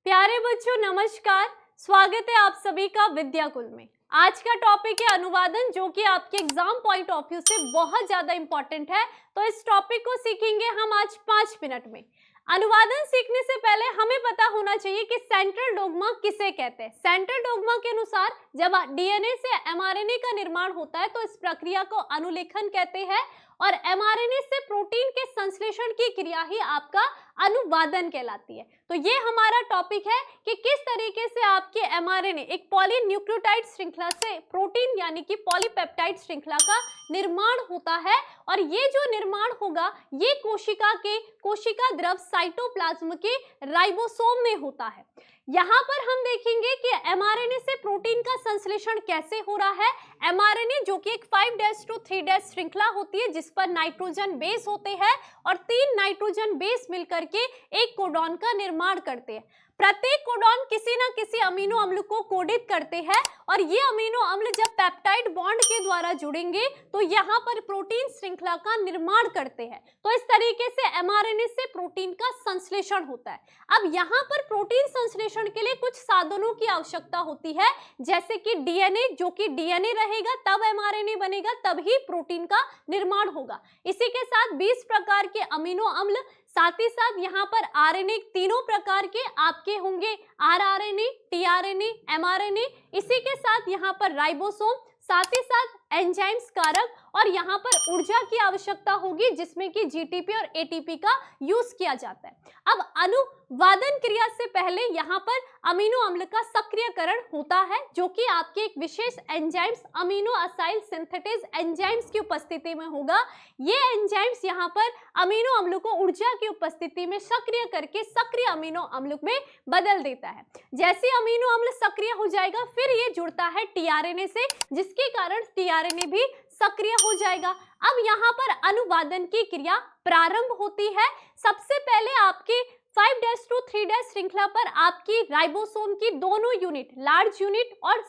प्यारे बच्चों नमस्कार। स्वागत है आप सभी का विद्याकुल में। आज का टॉपिक है अनुवादन, जो कि आपके एग्जाम पॉइंट ऑफ व्यू से बहुत ज्यादा इंपॉर्टेंट है। तो इस टॉपिक को सीखेंगे हम आज 5 मिनट में। अनुवादन सीखने से पहले हमें पता होना चाहिए कि सेंट्रल डोग्मा किसे कहते हैं। सेंट्रल डोग्मा के अनुसार जब डीएनए से एमआरएनए का निर्माण होता है तो इस प्रक्रिया को अनुलेखन कहते हैं, और एमआरएनए से प्रोटीन के संश्लेषण की क्रिया ही आपका अनुवादन कहलाती है। तो ये हमारा टॉपिक है कि किस तरीके से आपके एमआरएनए एक पॉलीन्यूक्लियोटाइड श्रृंखला से प्रोटीन यानी कि पॉलीपेप्टाइड श्रृंखला का निर्माण होता है, और ये जो निर्माण होगा ये कोशिका द्रव साइटोप्लाज्म के राइबोसोम में होता है। यहाँ पर हम देखेंगे कि एमआरएनए से प्रोटीन का संश्लेषण कैसे हो रहा है। एमआरएनए जो कि एक 5' to 3' श्रृंखला होती है जिस पर नाइट्रोजन बेस होते हैं, और 3 नाइट्रोजन बेस मिलकर के एक कोडॉन का निर्माण करते हैं। प्रत्येक कोडॉन किसी न किसी अमीनो अम्ल को कोडित करते हैं, और ये अमीनो अम्ल जब पेप्टाइड बॉन्ड के द्वारा जुड़ेंगे तो यहाँ पर प्रोटीन श्रृंखला का निर्माण करते हैं। तो इस तरीके से एमआरएनए से प्रोटीन का संश्लेषण होता है। अब यहाँ पर प्रोटीन संश्लेषण के लिए कुछ साधनों की आवश्यकता होती है, जैसे कि डीएनए, जो कि डीएनए रहेगा तब एमआरएनए बनेगा, तभी प्रोटीन का निर्माण होगा। इसी के साथ 20 प्रकार के अमीनो अम्ल, साथ ही साथ यहाँ पर आरएनए, तीनों प्रकार के आपके होंगे, आरआरएनए, टीआरएनए, एमआरएनए। इसी के साथ यहाँ पर राइबोसोम, साथ ही साथ एंजाइम्स कारक, और यहाँ पर ऊर्जा की आवश्यकता होगी जिसमें कि जीटीपी और एटीपी का यूज किया जाता है। अब अनुवादन क्रिया से पहले यहाँ पर अमीनो अम्ल का सक्रियकरण होता है, जो कि आपके एक विशेष enzymes amino acyl synthetase enzymes की उपस्थिति में होगा। ये एंजाइम्स यहाँ पर अमीनो अम्ल को ऊर्जा की उपस्थिति में सक्रिय करके सक्रिय अमीनो अम्ल में बदल देता है। जैसे अमीनो अम्ल सक्रिय हो जाएगा फिर ये जुड़ता है टीआरएनए से, जिसके कारण टीआरएनए भी सक्रिय हो जाएगा। अब यहाँ पर अनुवादन की क्रिया प्रारंभ होती है। सबसे पहले आपके 5' to 3' श्रृंखला पर आपकी राइबोसोम की दोनों यूनिट, लार्ज यूनिट और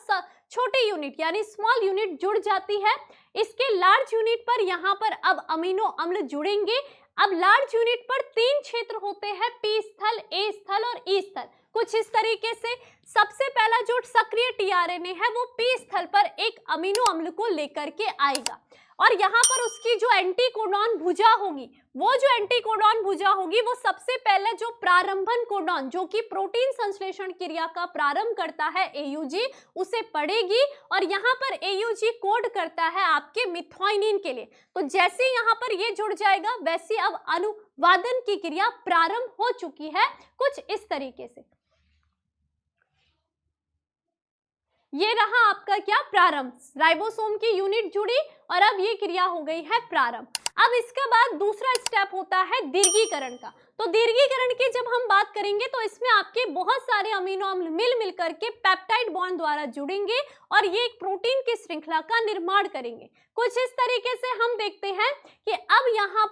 छोटे यूनिट यानी स्मॉल यूनिट जुड़ जाती है। इसके लार्ज यूनिट पर यहाँ पर अब अमीनो अम्ल जुड़ेंगे। अब लार्ज यूनिट पर 3 क्षेत्र होते हैं, पी स्थल, ए स्थल और ई स्थल। कुछ इस तरीके से सबसे पहला जो सक्रिय टीआरएनए है वो पी स्थल पर एक अमीनो अम्ल को लेकर के आएगा, और यहाँ पर उसकी जो एंटीकोडॉन भुजा होगी, वो सबसे पहले जो प्रारंभन कोडॉन जो कि प्रोटीन संश्लेषण क्रिया का प्रारंभ करता है एयूजी, उसे पढ़ेगी, और यहाँ पर एयूजी कोड करता है आपके मिथाइनिन के लिए। तो जैसे यहाँ पर ये जुड़ जाएगा वैसे अब अनुवादन की क्रिया प्रारंभ हो चुकी है कुछ इस तरीके से। ये रहा आपका क्या प्रारंभ, राइबोसोम की यूनिट जुड़ी और अब ये क्रिया हो गई है प्रारंभ। अब इसके बाद दूसरा स्टेप होता है दीर्घीकरण का। तो दीर्घीकरण की जब हम बात करेंगे तो इसमें आपके बहुत सारे अमीनो अम्ल मिल करके पेप्टाइड बॉन्ड द्वारा जुड़ेंगे और ये एक प्रोटीन की श्रृंखला का निर्माण करेंगे। कुछ इस तरीके से हम देखते हैं कि अब यहाँ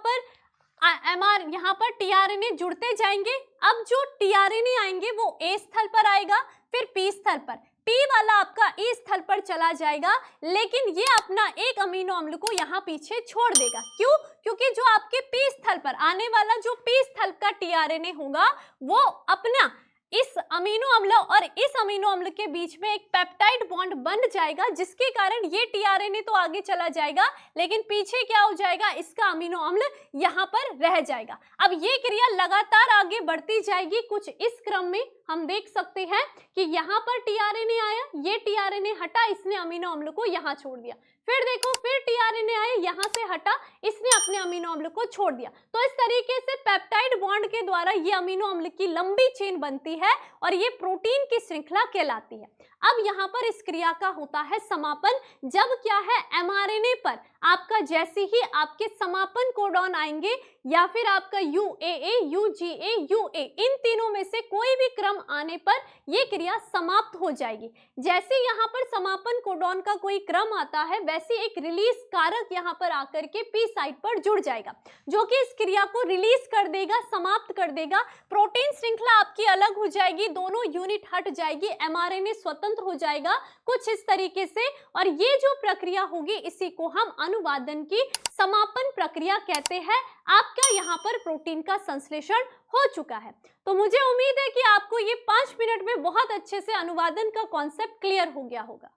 पर टीआरएनए जुड़ते जाएंगे। अब जो टीआरएनए आएंगे वो ए स्थल पर आएगा, फिर पी स्थल पर, पी वाला आपका ई स्थल पर चला जाएगा, लेकिन ये अपना एक अमीनो अम्ल को यहाँ पीछे छोड़ देगा। क्यों? क्योंकि जो आपके पी स्थल पर आने वाला जो पी स्थल का टीआरएनए होगा वो अपना इस अमीनो अम्ल और इस अमीनो अम्ल के बीच में एक पेप्टाइड बॉन्ड बन जाएगा, जिसके कारण ये टीआरएनए तो आगे चला जाएगा लेकिन पीछे क्या हो जाएगा, इसका अमीनो अम्ल यहाँ पर रह जाएगा। अब ये क्रिया लगातार आगे बढ़ती जाएगी। कुछ इस क्रम में हम देख सकते हैं कि यहाँ पर टीआरएनए आया, ये टीआरएनए हटा, इसने अमीनो अम्ल को यहाँ छोड़ दिया। फिर देखो, फिर टीआरएनए आया, यहाँ से हटा, इसने अपने अमीनो अम्ल को छोड़ दिया। तो इस तरीके से पेप्टाइड बॉन्ड के द्वारा ये अमीनो अम्ल की लंबी चेन बनती है और ये प्रोटीन की श्रृंखला कहलाती है। अब यहाँ पर इस क्रिया का होता है समापन। जब क्या है, एमआरएनए पर आपका जैसे ही आपके समापन कोडॉन आएंगे या फिर आपका यूएए, यूजीए, यूए, इन तीनों में से कोई भी क्रम आने पर यह क्रिया समाप्त हो जाएगी। जैसे यहाँ पर समापन कोडॉन का कोई क्रम आता है वैसे एक रिलीज कारक यहाँ पर आकर के पी साइट पर जुड़ जाएगा, जो कि इस क्रिया को रिलीज कर देगा, समाप्त कर देगा। प्रोटीन श्रृंखला आपकी अलग हो जाएगी, दोनों यूनिट हट जाएगी, एमआरएनए स्वतंत्र हो जाएगा कुछ इस तरीके से। और ये जो प्रक्रिया होगी इसी को हम अनुवादन की समापन प्रक्रिया कहते हैं। आपका यहाँ पर प्रोटीन का संश्लेषण हो चुका है। तो मुझे उम्मीद है कि आपको ये 5 मिनट में बहुत अच्छे से अनुवादन का कॉन्सेप्ट क्लियर हो गया होगा।